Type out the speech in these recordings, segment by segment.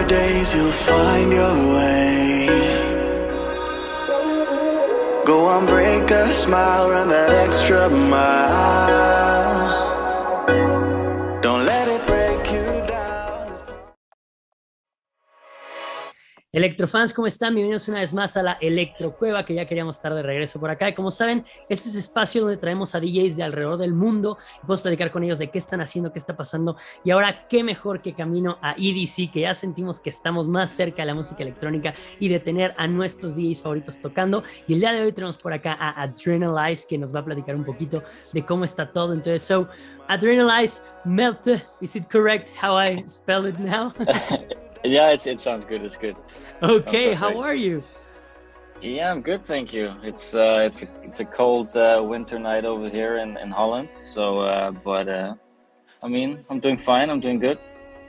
days you'll find your way. Go on, break a smile, run that extra mile. Don't let it break you down. Electrofans, ¿cómo están? Bienvenidos una vez más a la Electro Cueva, que ya queríamos estar de regreso por acá. Y como saben, este es el espacio donde traemos a DJs de alrededor del mundo y podemos platicar con ellos de qué están haciendo, qué está pasando. Y ahora, qué mejor que camino a EDC, que ya sentimos que estamos más cerca de la música electrónica y de tener a nuestros DJs favoritos tocando. Y el día de hoy tenemos por acá a Adrenalize, que nos va a platicar un poquito de cómo está todo. Entonces, Adrenalize, melt, is it correct how I spell it now? Yeah, it sounds good. It's good. Okay, how are you? Yeah, I'm good, thank you. It's a cold winter night over here in Holland. So, I mean, I'm doing fine. I'm doing good.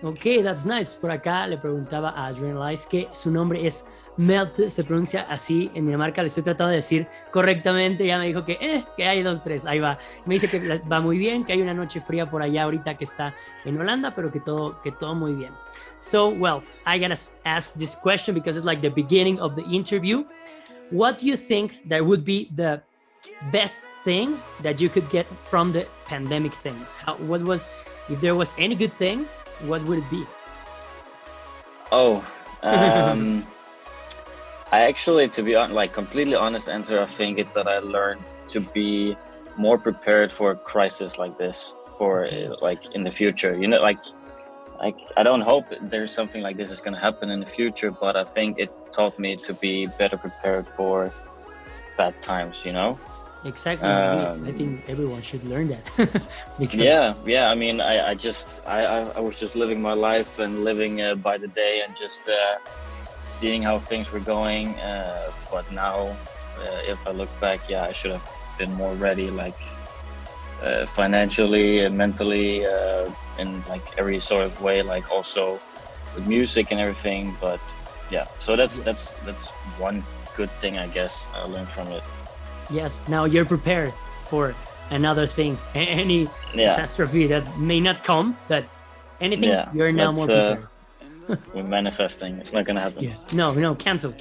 Okay, that's nice. Por acá le preguntaba a Adrenalize que su nombre es Melt, se pronuncia así en Dinamarca. Le estoy tratando de decir correctamente. Ya me dijo que hay 2, 3. Ahí va. Me dice que va muy bien, que hay una noche fría por allá ahorita que está en Holanda, pero que todo muy bien. So, well, I gotta ask this question because it's like the beginning of the interview. What do you think that would be the best thing that you could get from the pandemic thing? If there was any good thing, what would it be? Oh, I actually, to be completely honest answer, I think it's that I learned to be more prepared for a crisis like this, for like in the future. You know, I don't hope there's something like this is going to happen in the future, but I think it taught me to be better prepared for bad times, you know? Exactly. I think everyone should learn that. Because... Yeah. I mean, I was just living my life and living by the day and just seeing how things were going. But now, if I look back, I should have been more ready, financially and mentally, in like every sort of way, like also with music and everything. But yeah, so that's one good thing I guess I learned from it. Yes, now you're prepared for another thing, any catastrophe that may not come, but anything, you're now more prepared. We're manifesting, it's not gonna happen. Yes. No, cancel.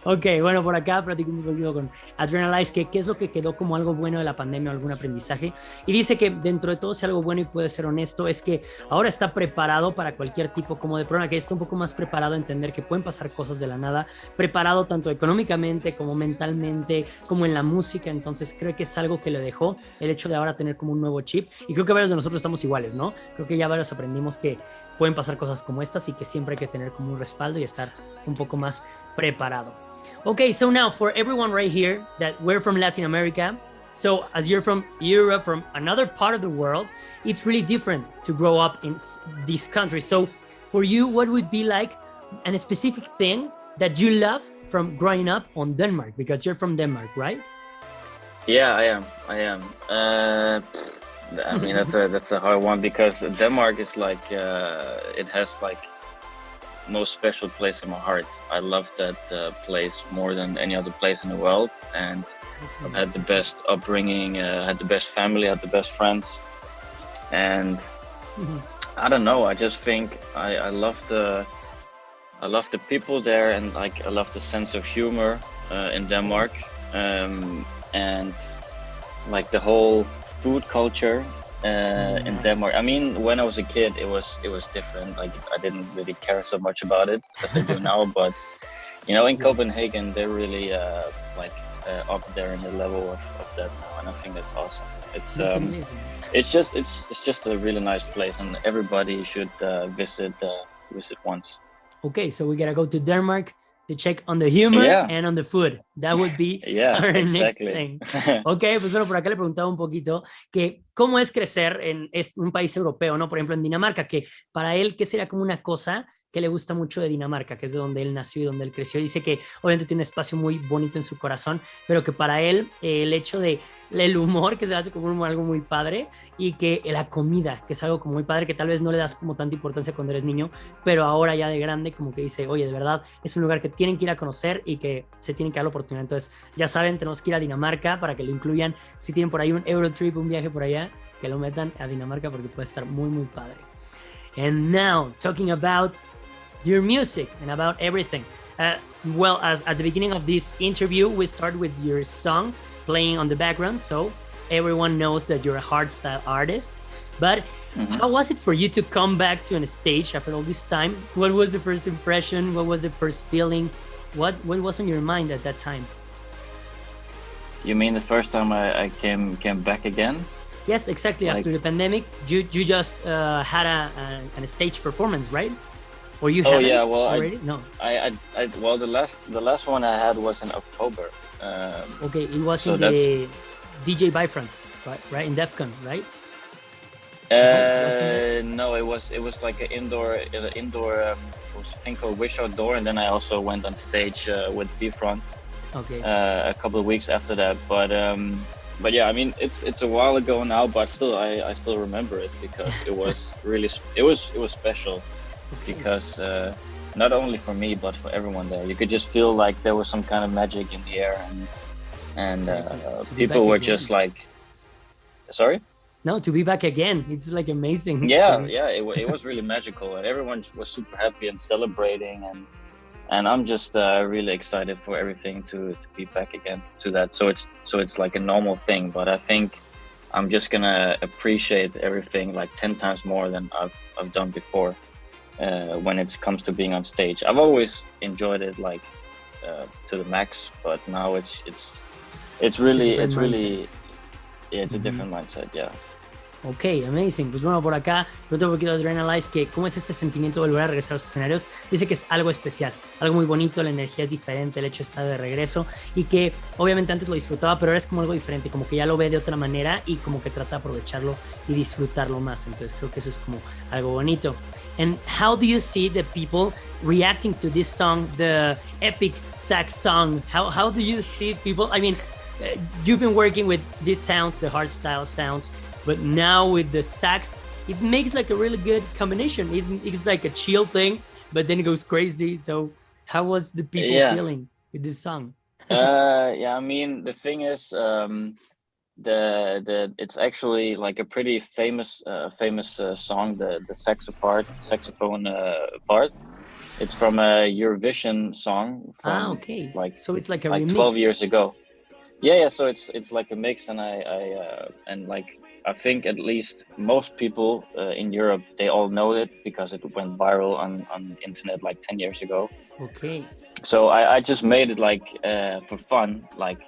Ok, bueno, por acá platico un poquito con Adrenalize, que qué es lo que quedó como algo bueno de la pandemia o algún aprendizaje. Y dice que dentro de todo, si algo bueno y puede ser honesto, es que ahora está preparado para cualquier tipo como de problema, que está un poco más preparado a entender que pueden pasar cosas de la nada, preparado tanto económicamente como mentalmente, como en la música. Entonces creo que es algo que le dejó el hecho de ahora tener como un nuevo chip. Y creo que varios de nosotros estamos iguales, ¿no? Creo que ya varios aprendimos que pueden pasar cosas como estas y que siempre hay que tener como un respaldo y estar un poco más preparado. Okay, so now for everyone right here that we're from Latin America, so as you're from Europe, from another part of the world, it's really different to grow up in this country. So for you, what would be like a specific thing that you love from growing up on Denmark? Because you're from Denmark, right? Yeah, I am. I mean, that's a hard one because Denmark is like it has like most special place in my heart. I love that place more than any other place in the world, and I've had the best upbringing, had the best family, had the best friends, and I don't know. I just think I love the people there, and like I love the sense of humor in Denmark, and like the whole food culture in Denmark. I mean, when I was a kid, it was different. Like I didn't really care so much about it as I do now. But you know, in Copenhagen, they're really up there in the level of that now, and I think that's awesome. It's amazing. It's just a really nice place, and everybody should visit once. Okay, so we gotta go to Denmark to check on the humor and on the food. That would be our next thing. Ok, pues bueno, por acá le preguntaba un poquito que cómo es crecer en un país europeo, ¿no? Por ejemplo, en Dinamarca, que para él, ¿qué sería como una cosa que le gusta mucho de Dinamarca, que es de donde él nació y donde él creció? Dice que obviamente tiene un espacio muy bonito en su corazón, pero que para él el hecho de el humor, que se hace como algo muy padre, y que la comida, que es algo como muy padre, que tal vez no le das como tanta importancia cuando eres niño, pero ahora ya de grande como que dice, oye, de verdad, es un lugar que tienen que ir a conocer y que se tienen que dar la oportunidad. Entonces, ya saben, tenemos que ir a Dinamarca para que lo incluyan. Si tienen por ahí un Eurotrip, un viaje por allá, que lo metan a Dinamarca porque puede estar muy, muy padre. And now, talking about your music and about everything. Well, as at the beginning of this interview, we start with your song playing on the background, so everyone knows that you're a hardstyle artist. But how was it for you to come back to a stage after all this time? What was the first impression? What was the first feeling? What was on your mind at that time? You mean the first time I came back again? Yes, exactly. After the pandemic, you just had a stage performance, right? Or you haven't already? No. Well, the last one I had was in October. Okay, it was so in the DJ Bifront, right? In DEFCON, right? No, it was like an indoor. It was a thing called Wish Outdoor, and then I also went on stage with Bifront. Okay. A couple of weeks after that, but yeah, I mean it's a while ago now, but still I still remember it because it was really it was special. Okay. Because not only for me but for everyone there, you could just feel like there was some kind of magic in the air, and people were just like, sorry. No, to be back again, it's like amazing. Yeah, it was really magical, and everyone was super happy and celebrating, and I'm just really excited for everything to be back again to that. So it's like a normal thing, but I think I'm just gonna appreciate everything like 10 times more than I've done before when it comes to being on stage. I've always enjoyed it like to the max, but now it's really it's a different mindset, yeah. Ok, amazing. Pues bueno, por acá, pregunto un poquito de Adrenalize, que cómo es este sentimiento de volver a regresar a los escenarios. Dice que es algo especial, algo muy bonito, la energía es diferente, el hecho de estar de regreso, y que obviamente antes lo disfrutaba, pero ahora es como algo diferente, como que ya lo ve de otra manera y como que trata de aprovecharlo y disfrutarlo más. Entonces creo que eso es como algo bonito. And how do you see the people reacting to this song, the epic sax song? How do you see people? I mean, you've been working with these sounds, the hardstyle sounds, but now with the sax, it makes like a really good combination. It's like a chill thing, but then it goes crazy. So how was the people feeling with this song? Yeah, I mean, the thing is, it's actually like a pretty famous song, the saxophone part. It's from a Eurovision song from okay. like, so it's like a like remix. 12 years ago. Yeah, so it's like a mix, and I think at least most people in Europe, they all know it because it went viral on the internet like 10 years ago. Okay. So I just made it like for fun, like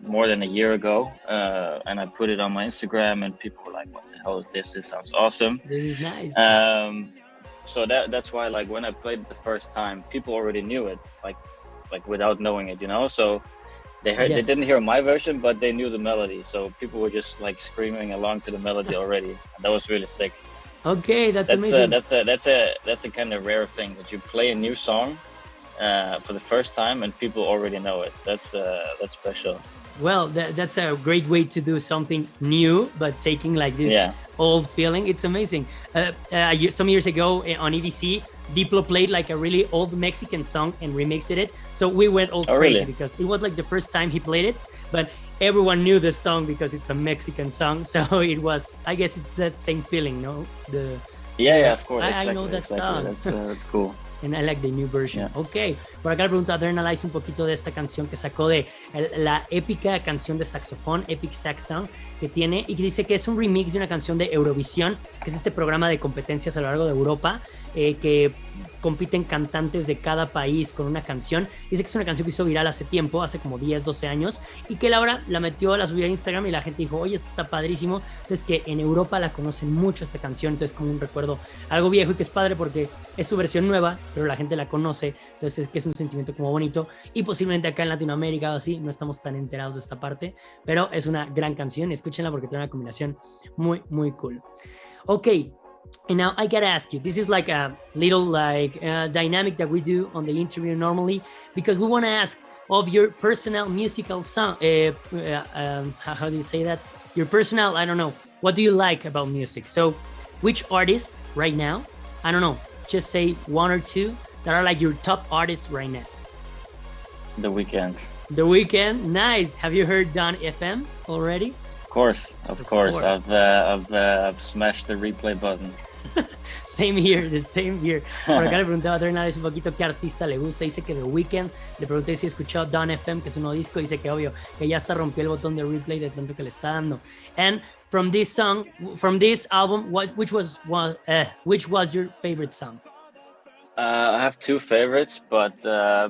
more than a year ago, and I put it on my Instagram, and people were like, "What the hell is this? This sounds awesome." This is nice. So that's why, like, when I played it the first time, people already knew it, like without knowing it, you know. So they didn't hear my version, but they knew the melody. So people were just like screaming along to the melody already. And that was really sick. Okay, that's amazing. That's a kind of rare thing, that you play a new song for the first time and people already know it. That's special. Well, that's a great way to do something new, but taking like this old feeling. It's amazing. Some years ago on EDC, Diplo played like a really old Mexican song and remixed it. So we went all crazy because it was like the first time he played it, but everyone knew the song because it's a Mexican song. So it was, I guess it's that same feeling, no? Yeah, of course. I know that song. That's cool. And I like the new version. Yeah. Ok, por acá le pregunto a Adrenalize un poquito de esta canción que sacó de la épica canción de saxofón, Epic Sax Song, que tiene, y que dice que es un remix de una canción de Eurovisión, que es este programa de competencias a lo largo de Europa, que compiten cantantes de cada país con una canción. Dice que es una canción que hizo viral hace tiempo, hace como 10, 12 años, y que Laura la metió, la subió a Instagram y la gente dijo, oye, esto está padrísimo. Entonces que en Europa la conocen mucho esta canción, entonces como un recuerdo algo viejo, y que es padre porque es su versión nueva, pero la gente la conoce, entonces es que es un sentimiento como bonito, y posiblemente acá en Latinoamérica o así no estamos tan enterados de esta parte, pero es una gran canción, escúchenla porque tiene una combinación muy, muy cool. Ok. And now I gotta ask you, this is like a little dynamic that we do on the interview normally, because we want to ask of your personal musical song. How do you say that? Your personal, I don't know. What do you like about music? So which artist right now, I don't know, just say one or two that are like your top artists right now. The Weeknd. The Weeknd, nice. Have you heard Don FM already? Of course. I've smashed the replay button. same here, the same here. Por acá le preguntaba a Adrenalize un poquito qué artista le gusta. Dice que The Weeknd. Le pregunté si escuchó Dawn FM, que es un nuevo disco. Dice que obvio, que ya hasta rompió el botón de replay de tanto que le está dando. And from this album, which was your favorite song? I have two favorites, but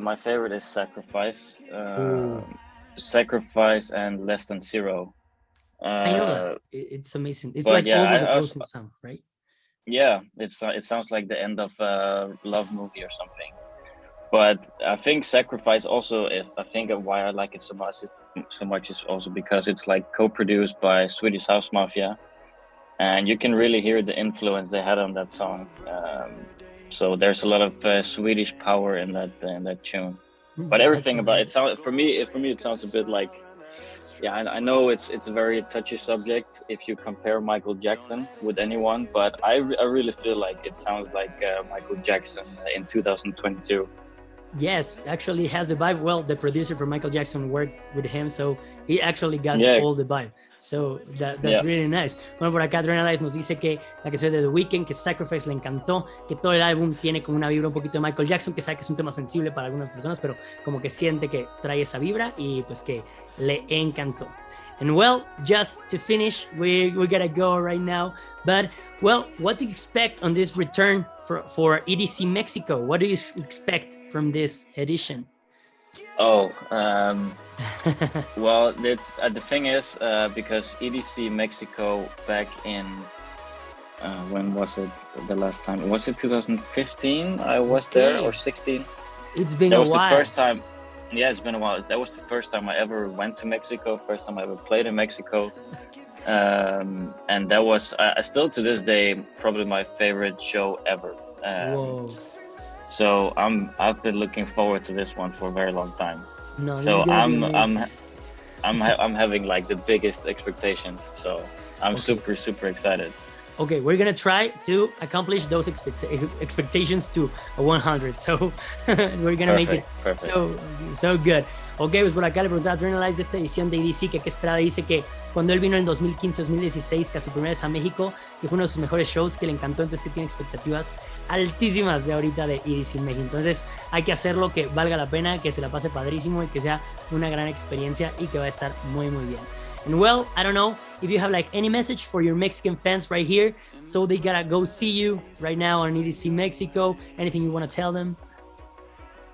my favorite is Sacrifice. Sacrifice and Less Than Zero. I know that. It's amazing. It's like almost a closing song, right? Yeah, it sounds like the end of a love movie or something. But I think Sacrifice also, I think why I like it so much is also because it's like co-produced by Swedish House Mafia, and you can really hear the influence they had on that song. So there's a lot of Swedish power in that tune. But everything about it for me it sounds a bit like, yeah, I know it's a very touchy subject if you compare Michael Jackson with anyone, but I really feel like it sounds like Michael Jackson in 2022. Yes, actually has the vibe. Well, the producer for Michael Jackson worked with him, so he actually got all the vibe. So that's really nice. Bueno, por acá Adrenalize nos dice que la canción de The Weeknd, que Sacrifice, le encantó, que todo el álbum tiene como una vibra un poquito de Michael Jackson, que sabe que es un tema sensible para algunas personas, pero como que siente que trae esa vibra y pues que le encantó. And well, just to finish, we gotta go right now. But well, what do you expect on this return for EDC Mexico? What do you expect from this edition? Oh, well, the thing is, because EDC Mexico back in, when was it the last time? Was it 2015 I was there, or 16? It's been a while. That was the first time. Yeah, it's been a while. That was the first time I ever went to Mexico, first time I ever played in Mexico. And that was, still to this day, probably my favorite show ever. Whoa. So I've been looking forward to this one for a very long time. No, so I'm having like the biggest expectations. So I'm super excited. Okay, we're gonna try to accomplish those expectations to 100. So we're gonna make it so good. Ok, pues por acá le preguntaba a Adrenalize de esta edición de EDC que qué esperaba. Dice que cuando él vino en 2015-2016, que a su primera vez a México, que fue uno de sus mejores shows, que le encantó, entonces que tiene expectativas altísimas de ahorita de EDC México. Entonces hay que hacerlo, que valga la pena, que se la pase padrísimo y que sea una gran experiencia y que va a estar muy bien. And well, I don't know if you have like any message for your Mexican fans right here, so they gotta go see you right now on EDC Mexico. Anything you want to tell them?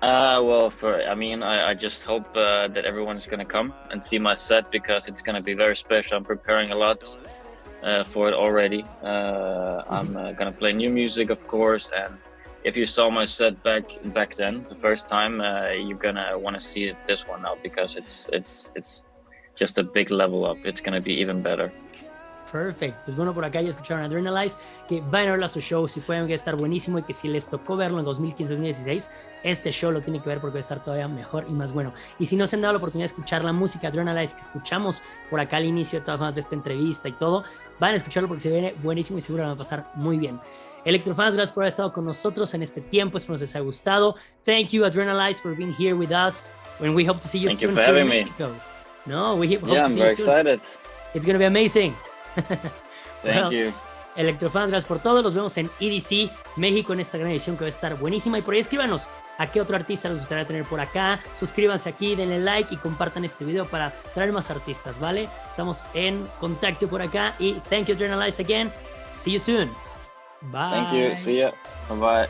Well, I just hope that everyone's gonna come and see my set, because it's gonna be very special. I'm preparing a lot for it already. I'm gonna play new music, of course, and if you saw my set back then, the first time, you're gonna want to see this one now, because it's just a big level up. It's gonna be even better. Perfect. Pues bueno, por acá ya escucharon a Adrenalize, que vayan a verlo a su show, si pueden, que va a estar buenísimo, y que si les tocó verlo en 2015-2016, este show lo tienen que ver porque va a estar todavía mejor y más bueno. Y si no se han dado la oportunidad de escuchar la música Adrenalize que escuchamos por acá al inicio de todas formas de esta entrevista y todo, van a escucharlo porque se viene buenísimo y seguro van a pasar muy bien. Electrofans, gracias por haber estado con nosotros en este tiempo, espero que les haya gustado. Thank you, Adrenalize, for being here with us, and we hope to see you soon. Thank you for having me. No, we hope to see you soon. Yeah, I'm very excited. It's going to be amazing. Thank you. Electrofans, gracias por todo. Los vemos en EDC México en esta gran edición que va a estar buenísima. Y por ahí escríbanos a qué otro artista les gustaría tener por acá. Suscríbanse aquí, denle like y compartan este video para traer más artistas, ¿vale? Estamos en contacto por acá. Y thank you, Adrenalize, again. See you soon. Bye. Thank you. See ya. Bye-bye.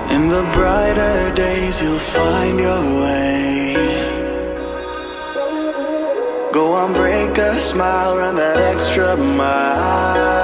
In the brighter days you'll find your way. Go on, break a smile, run that extra mile.